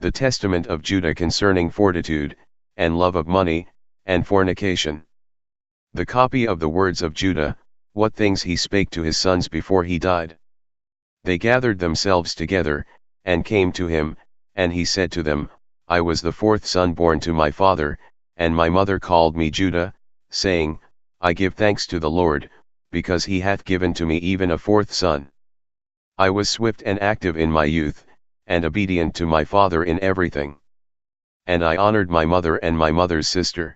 The testament of Judah concerning fortitude, and love of money, and fornication. The copy of the words of Judah, what things he spake to his sons before he died. They gathered themselves together, and came to him, and he said to them, I was the fourth son born to my father, and my mother called me Judah, saying, I give thanks to the Lord, because he hath given to me even a fourth son. I was swift and active in my youth, and obedient to my father in everything. And I honored my mother and my mother's sister.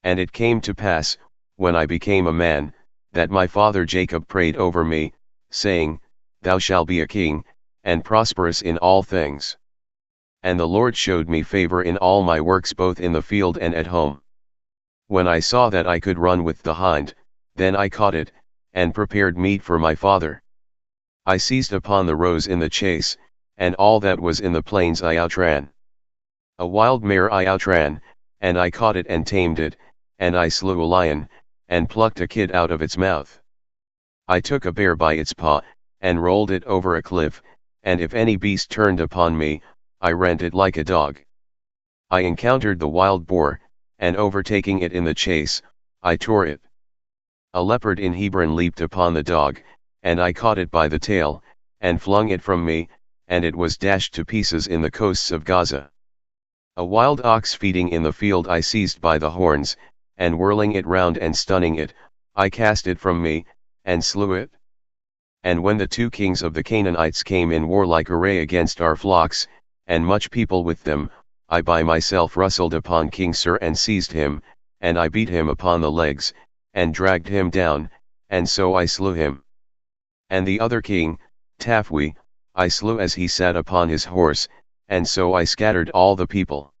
And it came to pass, when I became a man, that my father Jacob prayed over me, saying, Thou shalt be a king, and prosperous in all things. And the Lord showed me favor in all my works both in the field and at home. When I saw that I could run with the hind, then I caught it, and prepared meat for my father. I seized upon the roes in the chase, and all that was in the plains I outran. A wild mare I outran, and I caught it and tamed it, and I slew a lion, and plucked a kid out of its mouth. I took a bear by its paw, and rolled it over a cliff, and if any beast turned upon me, I rent it like a dog. I encountered the wild boar, and overtaking it in the chase, I tore it. A leopard in Hebron leaped upon the dog, and I caught it by the tail, and flung it from me, and it was dashed to pieces in the coasts of Gaza. A wild ox feeding in the field I seized by the horns, and whirling it round and stunning it, I cast it from me, and slew it. And when the 2 kings of the Canaanites came in warlike array against our flocks, and much people with them, I by myself rustled upon King Sir and seized him, and I beat him upon the legs, and dragged him down, and so I slew him. And the other king, Taphwi, I slew as he sat upon his horse, and so I scattered all the people.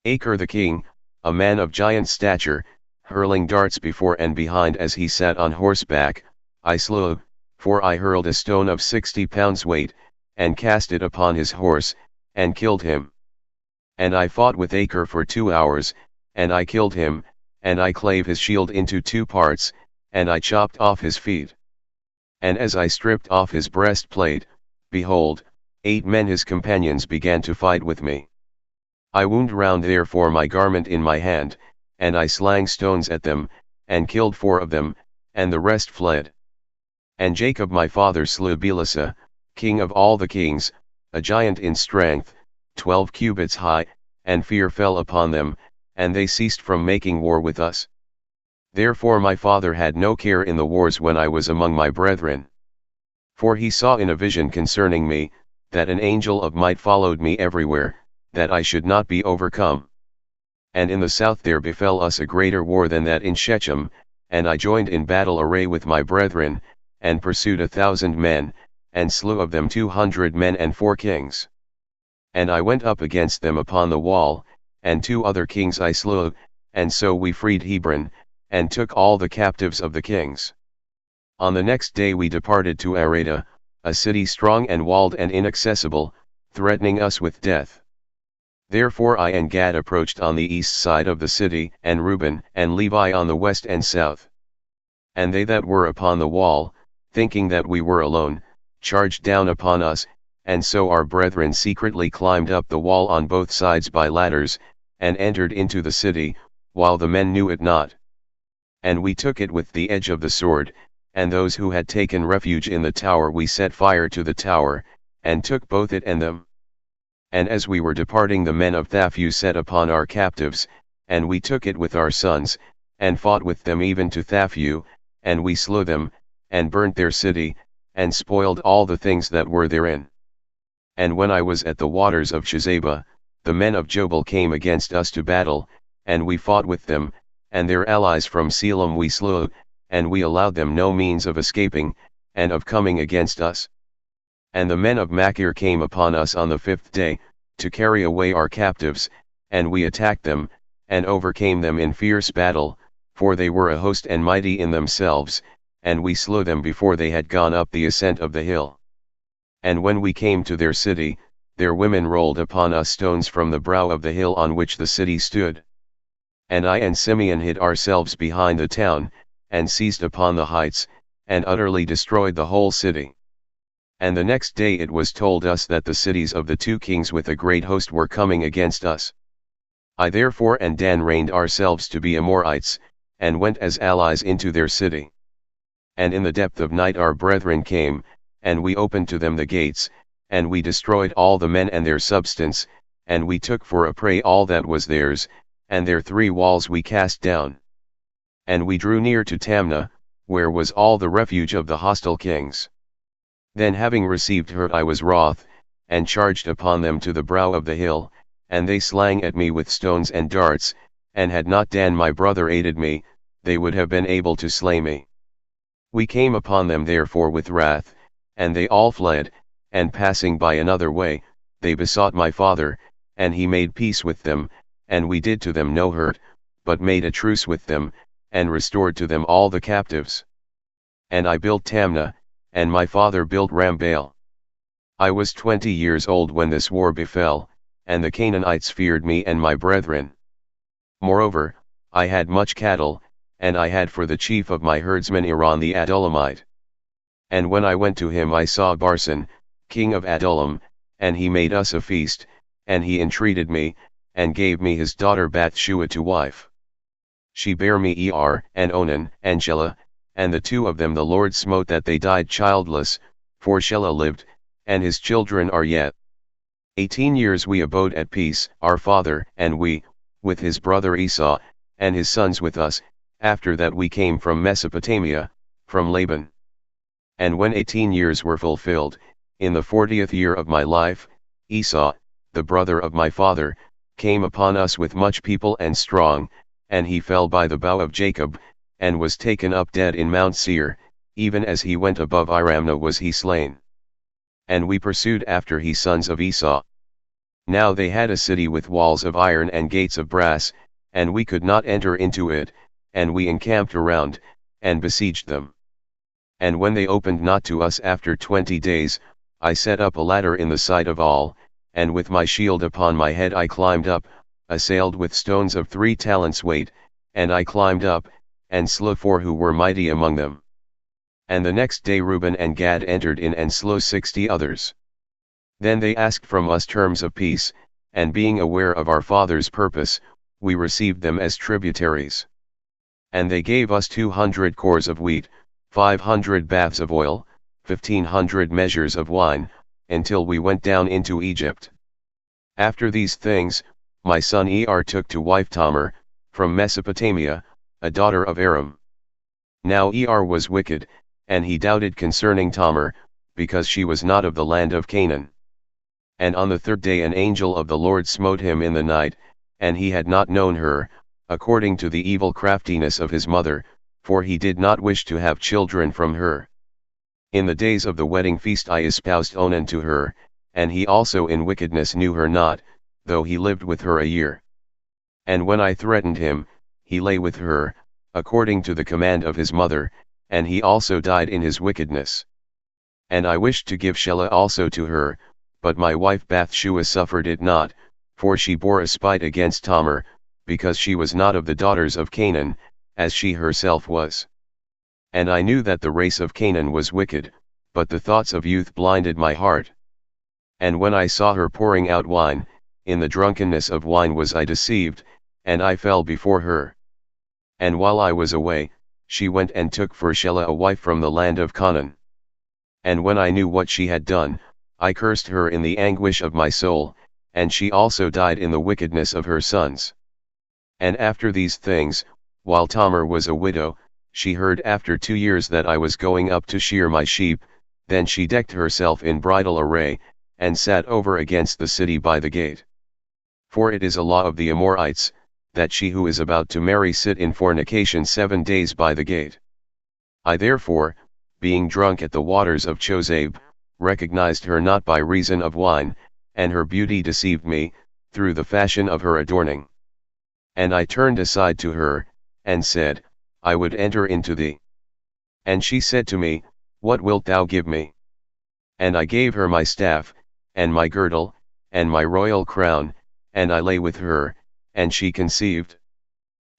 Achor the king, a man of giant stature, hurling darts before and behind as he sat on horseback, I slew, for I hurled a stone of 60 pounds weight, and cast it upon his horse, and killed him. And I fought with Achor for 2 hours, and I killed him, and I clave his shield into 2 parts, and I chopped off his feet. And as I stripped off his breastplate, behold, 8 men his companions began to fight with me. I wound round therefore my garment in my hand, and I slang stones at them, and killed 4 of them, and the rest fled. And Jacob my father slew Belasa, king of all the kings, a giant in strength, 12 cubits high, and fear fell upon them, and they ceased from making war with us. Therefore my father had no care in the wars when I was among my brethren. For he saw in a vision concerning me, that an angel of might followed me everywhere, that I should not be overcome. And in the south there befell us a greater war than that in Shechem, and I joined in battle array with my brethren, and pursued 1,000 men, and slew of them 200 men and 4 kings. And I went up against them upon the wall, and 2 other kings I slew, and so we freed Hebron, and took all the captives of the kings. On the next day we departed to Arada, a city strong and walled and inaccessible, threatening us with death. Therefore I and Gad approached on the east side of the city, and Reuben and Levi on the west and south. And they that were upon the wall, thinking that we were alone, charged down upon us, and so our brethren secretly climbed up the wall on both sides by ladders, and entered into the city, while the men knew it not. And we took it with the edge of the sword, and those who had taken refuge in the tower we set fire to the tower, and took both it and them. And as we were departing the men of Thaphu set upon our captives, and we took it with our sons, and fought with them even to Thaphu, and we slew them, and burnt their city, and spoiled all the things that were therein. And when I was at the waters of Chizeba, the men of Jobel came against us to battle, and we fought with them, and their allies from Selam we slew, and we allowed them no means of escaping, and of coming against us. And the men of Machir came upon us on the 5th day, to carry away our captives, and we attacked them, and overcame them in fierce battle, for they were a host and mighty in themselves, and we slew them before they had gone up the ascent of the hill. And when we came to their city, their women rolled upon us stones from the brow of the hill on which the city stood. And I and Simeon hid ourselves behind the town, and seized upon the heights, and utterly destroyed the whole city. And the next day it was told us that the cities of the two kings with a great host were coming against us. I therefore and Dan reigned ourselves to be Amorites, and went as allies into their city. And in the depth of night our brethren came, and we opened to them the gates, and we destroyed all the men and their substance, and we took for a prey all that was theirs, and their 3 walls we cast down. And we drew near to Tamnah, where was all the refuge of the hostile kings. Then having received her I was wroth, and charged upon them to the brow of the hill, and they slang at me with stones and darts, and had not Dan my brother aided me, they would have been able to slay me. We came upon them therefore with wrath, and they all fled, and passing by another way, they besought my father, and he made peace with them, and we did to them no hurt, but made a truce with them, and restored to them all the captives. And I built Tamnah, and my father built Rambaal. I was 20 years old when this war befell, and the Canaanites feared me and my brethren. Moreover, I had much cattle, and I had for the chief of my herdsmen Iran the Adullamite. And when I went to him I saw Barson, king of Adullam, and he made us a feast, and he entreated me, and gave me his daughter Bathshua to wife. She bare me and Onan and Shelah, and the 2 of them the Lord smote that they died childless, for Shelah lived, and his children are yet. 18 years we abode at peace, our father and we, with his brother Esau, and his sons with us, after that we came from Mesopotamia, from Laban. And when 18 years were fulfilled, in the 40th year of my life, Esau, the brother of my father, came upon us with much people and strong, and he fell by the bow of Jacob, and was taken up dead in Mount Seir, even as he went above Iramnah was he slain. And we pursued after he sons of Esau. Now they had a city with walls of iron and gates of brass, and we could not enter into it, and we encamped around, and besieged them. And when they opened not to us after 20 days, I set up a ladder in the sight of all, and with my shield upon my head I climbed up, assailed with stones of 3 talents weight, and I climbed up, and slew 4 who were mighty among them. And the next day Reuben and Gad entered in and slew 60 others. Then they asked from us terms of peace, and being aware of our father's purpose, we received them as tributaries. And they gave us 200 cores of wheat, 500 baths of oil, 1500 measures of wine, until we went down into Egypt. After these things, my son took to wife Tamar, from Mesopotamia, a daughter of Aram. Now was wicked, and he doubted concerning Tamar, because she was not of the land of Canaan. And on the 3rd day an angel of the Lord smote him in the night, and he had not known her, according to the evil craftiness of his mother, for he did not wish to have children from her. In the days of the wedding feast I espoused Onan to her, and he also in wickedness knew her not, though he lived with her a year. And when I threatened him, he lay with her, according to the command of his mother, and he also died in his wickedness. And I wished to give Shelah also to her, but my wife Bathshua suffered it not, for she bore a spite against Tamar, because she was not of the daughters of Canaan, as she herself was. And I knew that the race of Canaan was wicked, but the thoughts of youth blinded my heart. And when I saw her pouring out wine, in the drunkenness of wine was I deceived, and I fell before her. And while I was away, she went and took for Shelah a wife from the land of Canaan. And when I knew what she had done, I cursed her in the anguish of my soul, and she also died in the wickedness of her sons. And after these things, while Tamar was a widow, she heard after 2 years that I was going up to shear my sheep, then she decked herself in bridal array, and sat over against the city by the gate. For it is a law of the Amorites, that she who is about to marry sit in fornication 7 days by the gate. I therefore, being drunk at the waters of Chozeb, recognized her not by reason of wine, and her beauty deceived me, through the fashion of her adorning. And I turned aside to her, and said, I would enter into thee. And she said to me, What wilt thou give me? And I gave her my staff, and my girdle, and my royal crown, and I lay with her, and she conceived.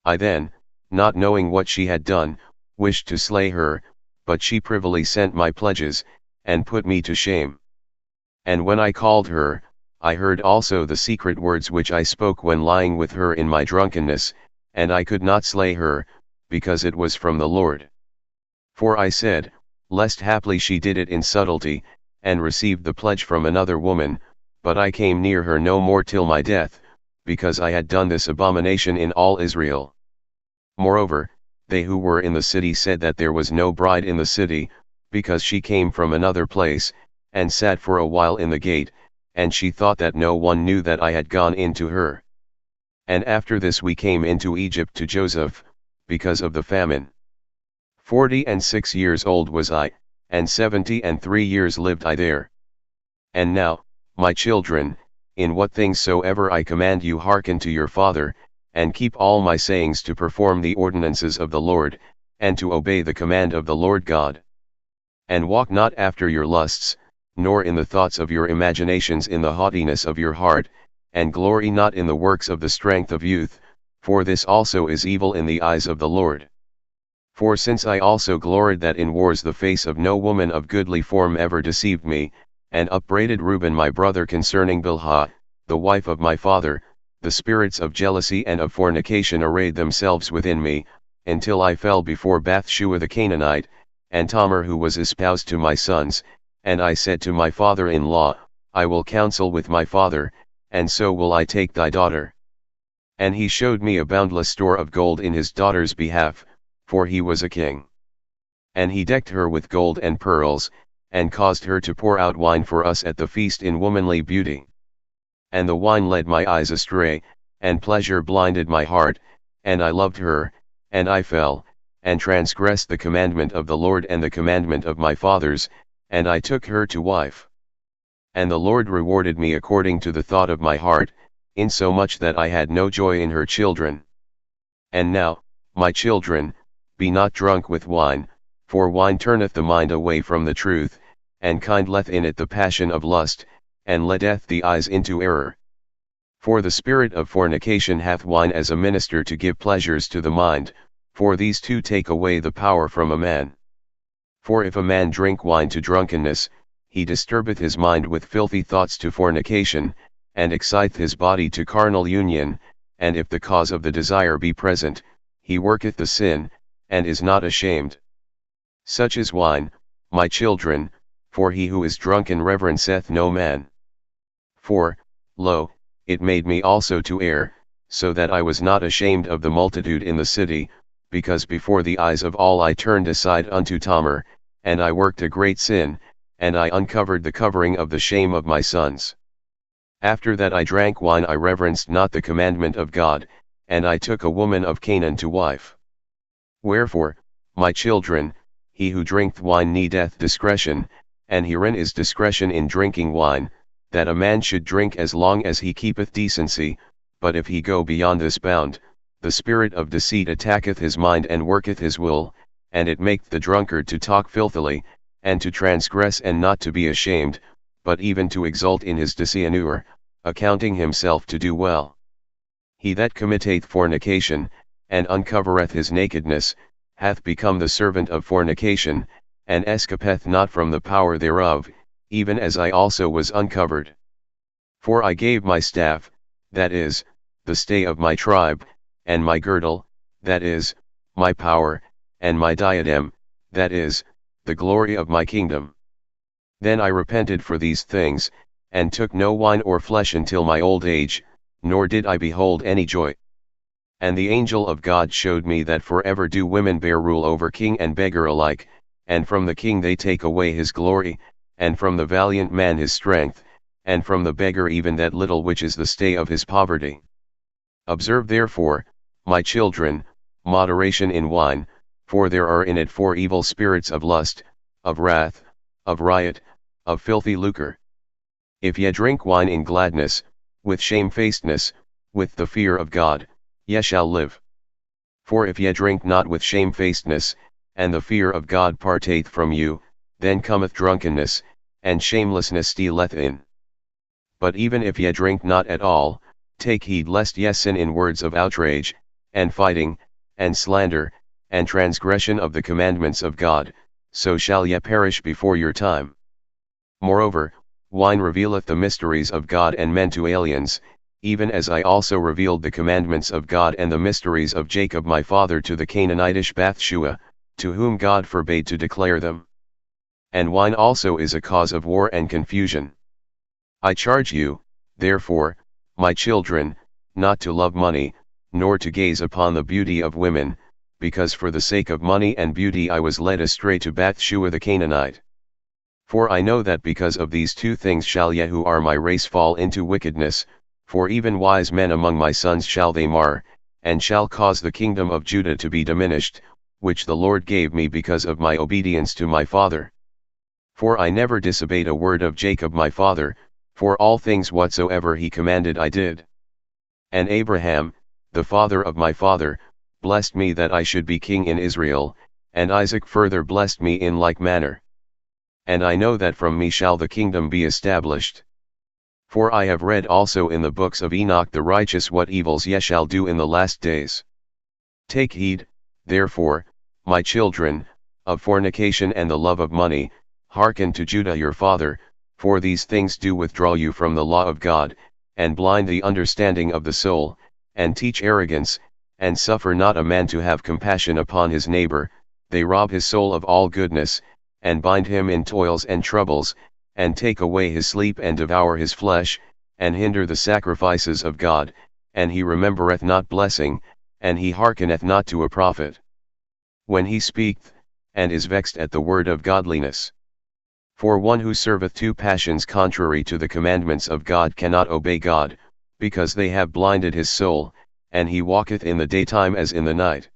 I then, not knowing what she had done, wished to slay her, but she privily sent my pledges, and put me to shame. And when I called her, I heard also the secret words which I spoke when lying with her in my drunkenness, and I could not slay her, because it was from the Lord. For I said, lest haply she did it in subtlety, and received the pledge from another woman, but I came near her no more till my death, because I had done this abomination in all Israel. Moreover, they who were in the city said that there was no bride in the city, because she came from another place, and sat for a while in the gate, and she thought that no one knew that I had gone in to her. And after this we came into Egypt to Joseph, because of the famine. 46 years old was I, and 73 years lived I there. And now, my children, in what things soever I command you, hearken to your father, and keep all my sayings to perform the ordinances of the Lord, and to obey the command of the Lord God. And walk not after your lusts, nor in the thoughts of your imaginations in the haughtiness of your heart, and glory not in the works of the strength of youth, for this also is evil in the eyes of the Lord. For since I also gloried that in wars the face of no woman of goodly form ever deceived me, and upbraided Reuben my brother concerning Bilhah, the wife of my father, the spirits of jealousy and of fornication arrayed themselves within me, until I fell before Bathshua the Canaanite, and Tamar who was espoused to my sons, and I said to my father-in-law, I will counsel with my father, and so will I take thy daughter. And he showed me a boundless store of gold in his daughter's behalf, for he was a king. And he decked her with gold and pearls, and caused her to pour out wine for us at the feast in womanly beauty. And the wine led my eyes astray, and pleasure blinded my heart, and I loved her, and I fell, and transgressed the commandment of the Lord and the commandment of my fathers, and I took her to wife. And the Lord rewarded me according to the thought of my heart, insomuch that I had no joy in her children. And now, my children, be not drunk with wine, for wine turneth the mind away from the truth, and kindleth in it the passion of lust, and leadeth the eyes into error. For the spirit of fornication hath wine as a minister to give pleasures to the mind, for these two take away the power from a man. For if a man drink wine to drunkenness, he disturbeth his mind with filthy thoughts to fornication, and exciteth his body to carnal union, and if the cause of the desire be present, he worketh the sin, and is not ashamed. Such is wine, my children, for he who is drunken reverenceth no man. For, lo, it made me also to err, so that I was not ashamed of the multitude in the city, because before the eyes of all I turned aside unto Tamar, and I worked a great sin, and I uncovered the covering of the shame of my sons. After that I drank wine, I reverenced not the commandment of God, and I took a woman of Canaan to wife. Wherefore, my children, he who drinketh wine needeth discretion, and herein is discretion in drinking wine, that a man should drink as long as he keepeth decency, but if he go beyond this bound, the spirit of deceit attacketh his mind and worketh his will, and it maketh the drunkard to talk filthily, and to transgress and not to be ashamed, but even to exult in his dishonor, accounting himself to do well. He that committeth fornication, and uncovereth his nakedness, hath become the servant of fornication, and escapeth not from the power thereof, even as I also was uncovered. For I gave my staff, that is, the stay of my tribe, and my girdle, that is, my power, and my diadem, that is, the glory of my kingdom. Then I repented for these things, and took no wine or flesh until my old age, nor did I behold any joy. And the angel of God showed me that forever do women bear rule over king and beggar alike, and from the king they take away his glory, and from the valiant man his strength, and from the beggar even that little which is the stay of his poverty. Observe therefore, my children, moderation in wine, for there are in it 4 evil spirits of lust, of wrath, of riot, of filthy lucre. If ye drink wine in gladness, with shamefacedness, with the fear of God, ye shall live. For if ye drink not with shamefacedness, and the fear of God partake from you, then cometh drunkenness, and shamelessness stealeth in. But even if ye drink not at all, take heed lest ye sin in words of outrage, and fighting, and slander, and transgression of the commandments of God, so shall ye perish before your time. Moreover, wine revealeth the mysteries of God and men to aliens, even as I also revealed the commandments of God and the mysteries of Jacob my father to the Canaanitish Bathshua, to whom God forbade to declare them. And wine also is a cause of war and confusion. I charge you, therefore, my children, not to love money, nor to gaze upon the beauty of women, because for the sake of money and beauty I was led astray to Bathshua the Canaanite. For I know that because of these two things shall ye who are my race fall into wickedness, for even wise men among my sons shall they mar, and shall cause the kingdom of Judah to be diminished, which the Lord gave me because of my obedience to my father. For I never disobeyed a word of Jacob my father, for all things whatsoever he commanded I did. And Abraham, the father of my father, blessed me that I should be king in Israel, and Isaac further blessed me in like manner. And I know that from me shall the kingdom be established. For I have read also in the books of Enoch the righteous what evils ye shall do in the last days. Take heed, therefore, my children, of fornication and the love of money, hearken to Judah your father, for these things do withdraw you from the law of God, and blind the understanding of the soul, and teach arrogance, and suffer not a man to have compassion upon his neighbor, they rob his soul of all goodness, and bind him in toils and troubles, and take away his sleep and devour his flesh, and hinder the sacrifices of God, and he remembereth not blessing, and he hearkeneth not to a prophet, when he speaketh, and is vexed at the word of godliness. For one who serveth two passions contrary to the commandments of God cannot obey God, because they have blinded his soul, and he walketh in the daytime as in the night.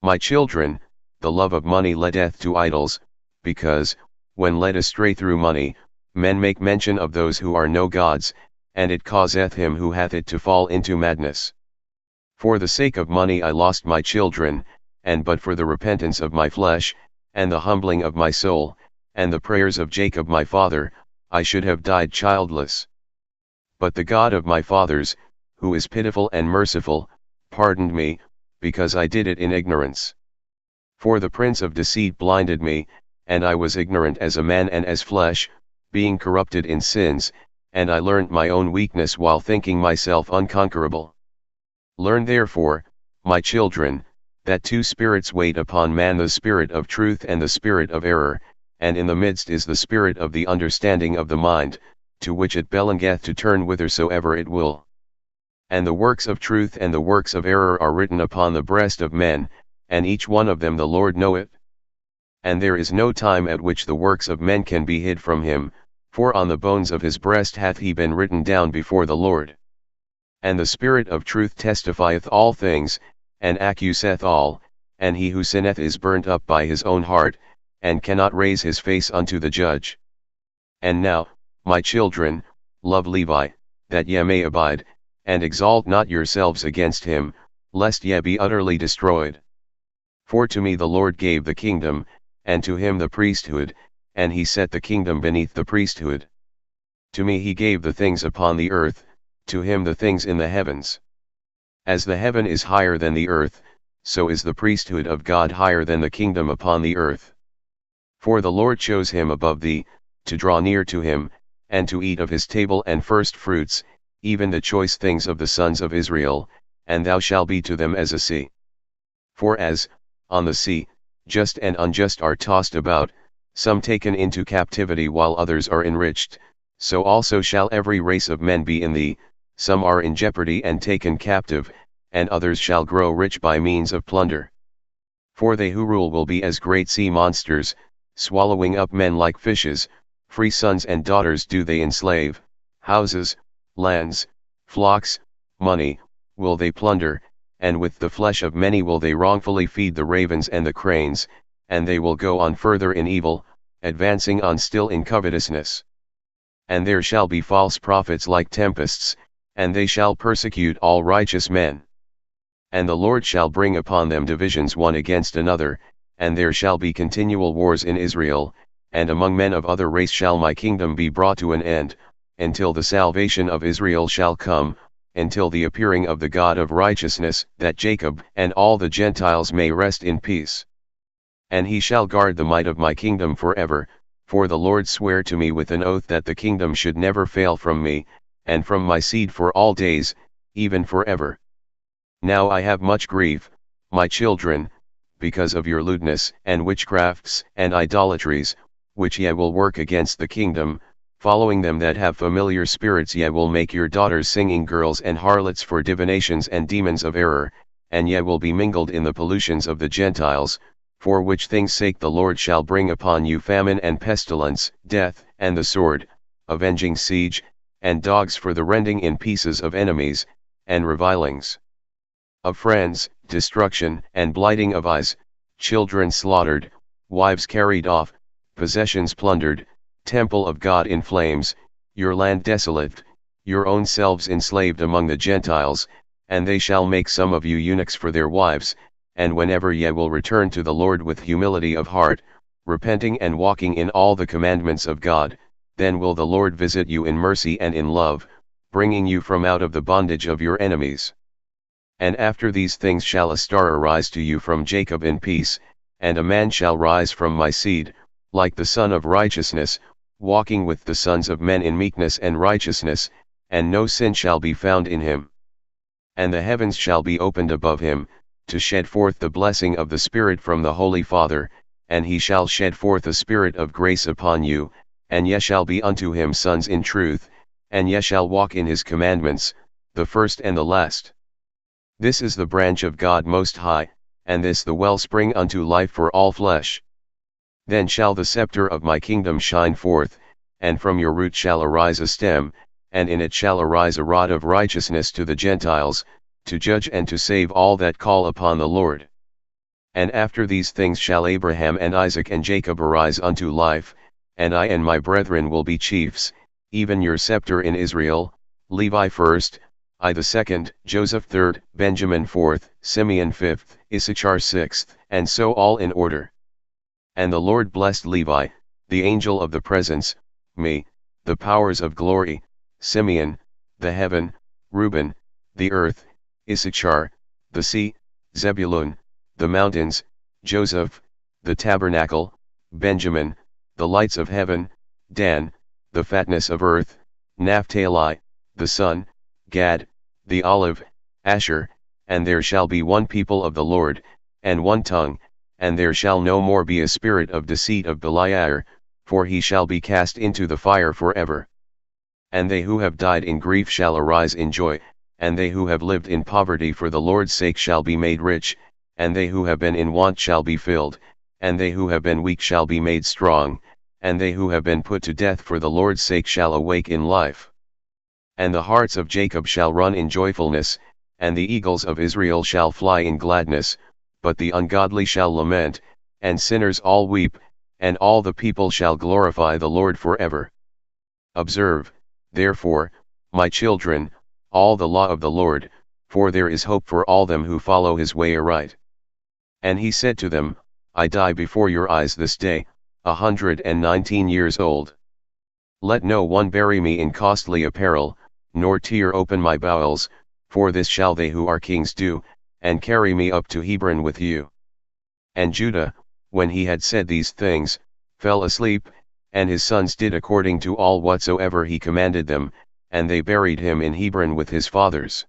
My children, the love of money leadeth to idols, because, when led astray through money, men make mention of those who are no gods, and it causeth him who hath it to fall into madness. For the sake of money I lost my children, and but for the repentance of my flesh, and the humbling of my soul, and the prayers of Jacob my father, I should have died childless. But the God of my fathers, who is pitiful and merciful, pardoned me, because I did it in ignorance. For the prince of deceit blinded me, and I was ignorant as a man and as flesh, being corrupted in sins, and I learnt my own weakness while thinking myself unconquerable. Learn therefore, my children, that two spirits wait upon man, the spirit of truth and the spirit of error, and in the midst is the spirit of the understanding of the mind, to which it belongeth to turn whithersoever it will. And the works of truth and the works of error are written upon the breast of men, and each one of them the Lord knoweth. And there is no time at which the works of men can be hid from him, for on the bones of his breast hath he been written down before the Lord. And the Spirit of truth testifieth all things, and accuseth all, and he who sinneth is burnt up by his own heart, and cannot raise his face unto the judge. And now, my children, love Levi, that ye may abide, and exalt not yourselves against him, lest ye be utterly destroyed. For to me the Lord gave the kingdom, and to him the priesthood, and he set the kingdom beneath the priesthood. To me he gave the things upon the earth, to him the things in the heavens. As the heaven is higher than the earth, so is the priesthood of God higher than the kingdom upon the earth. For the Lord chose him above thee, to draw near to him, and to eat of his table and first fruits, even the choice things of the sons of Israel, and thou shalt be to them as a sea. For as, on the sea, just and unjust are tossed about, some taken into captivity while others are enriched, so also shall every race of men be in thee, some are in jeopardy and taken captive, and others shall grow rich by means of plunder. For they who rule will be as great sea monsters, swallowing up men like fishes, free sons and daughters do they enslave, houses, lands, flocks, money, will they plunder, and with the flesh of many will they wrongfully feed the ravens and the cranes, and they will go on further in evil, advancing on still in covetousness. And there shall be false prophets like tempests, and they shall persecute all righteous men. And the Lord shall bring upon them divisions one against another, and there shall be continual wars in Israel, and among men of other race shall my kingdom be brought to an end, until the salvation of Israel shall come, until the appearing of the God of righteousness, that Jacob and all the Gentiles may rest in peace. And he shall guard the might of my kingdom forever, For the Lord sware to me with an oath that the kingdom should never fail from me, and from my seed for all days, even forever. Now I have much grief, my children, because of your lewdness and witchcrafts and idolatries, which ye will work against the kingdom, following them that have familiar spirits. Ye will make your daughters singing girls and harlots for divinations and demons of error, and ye will be mingled in the pollutions of the Gentiles, for which things sake the Lord shall bring upon you famine and pestilence, death, and the sword, avenging siege, and dogs for the rending in pieces of enemies, and revilings of friends, destruction and blighting of eyes, children slaughtered, wives carried off, possessions plundered, temple of God in flames, your land desolate, your own selves enslaved among the Gentiles, and they shall make some of you eunuchs for their wives. And whenever ye will return to the Lord with humility of heart, repenting and walking in all the commandments of God, then will the Lord visit you in mercy and in love, bringing you from out of the bondage of your enemies. And after these things shall a star arise to you from Jacob in peace, and a man shall rise from my seed, like the Son of Righteousness, walking with the sons of men in meekness and righteousness, and no sin shall be found in him. And the heavens shall be opened above him, to shed forth the blessing of the Spirit from the Holy Father, and he shall shed forth a spirit of grace upon you, and ye shall be unto him sons in truth, and ye shall walk in his commandments, the first and the last. This is the branch of God Most High, and this the wellspring unto life for all flesh. Then shall the scepter of my kingdom shine forth, and from your root shall arise a stem, and in it shall arise a rod of righteousness to the Gentiles, to judge and to save all that call upon the Lord. And after these things shall Abraham and Isaac and Jacob arise unto life, and I and my brethren will be chiefs, even your scepter in Israel, Levi first, I the second, Joseph third, Benjamin fourth, Simeon fifth, Issachar sixth, and so all in order. And the Lord blessed Levi, the angel of the presence, me, the powers of glory, Simeon, the heaven, Reuben, the earth, Issachar, the sea, Zebulun, the mountains, Joseph, the tabernacle, Benjamin, the lights of heaven, Dan, the fatness of earth, Naphtali, the sun, Gad, the olive, Asher. And there shall be one people of the Lord, and one tongue, and there shall no more be a spirit of deceit of Beliar, for he shall be cast into the fire forever. And they who have died in grief shall arise in joy, and they who have lived in poverty for the Lord's sake shall be made rich, and they who have been in want shall be filled, and they who have been weak shall be made strong, and they who have been put to death for the Lord's sake shall awake in life. And the hearts of Jacob shall run in joyfulness, and the eagles of Israel shall fly in gladness, but the ungodly shall lament, and sinners all weep, and all the people shall glorify the Lord forever. Observe, therefore, my children, all the law of the Lord, for there is hope for all them who follow his way aright. And he said to them, I die before your eyes this day, 119 years old. Let no one bury me in costly apparel, nor tear open my bowels, for this shall they who are kings do, and carry me up to Hebron with you. And Judah, when he had said these things, fell asleep, and his sons did according to all whatsoever he commanded them, and they buried him in Hebron with his fathers.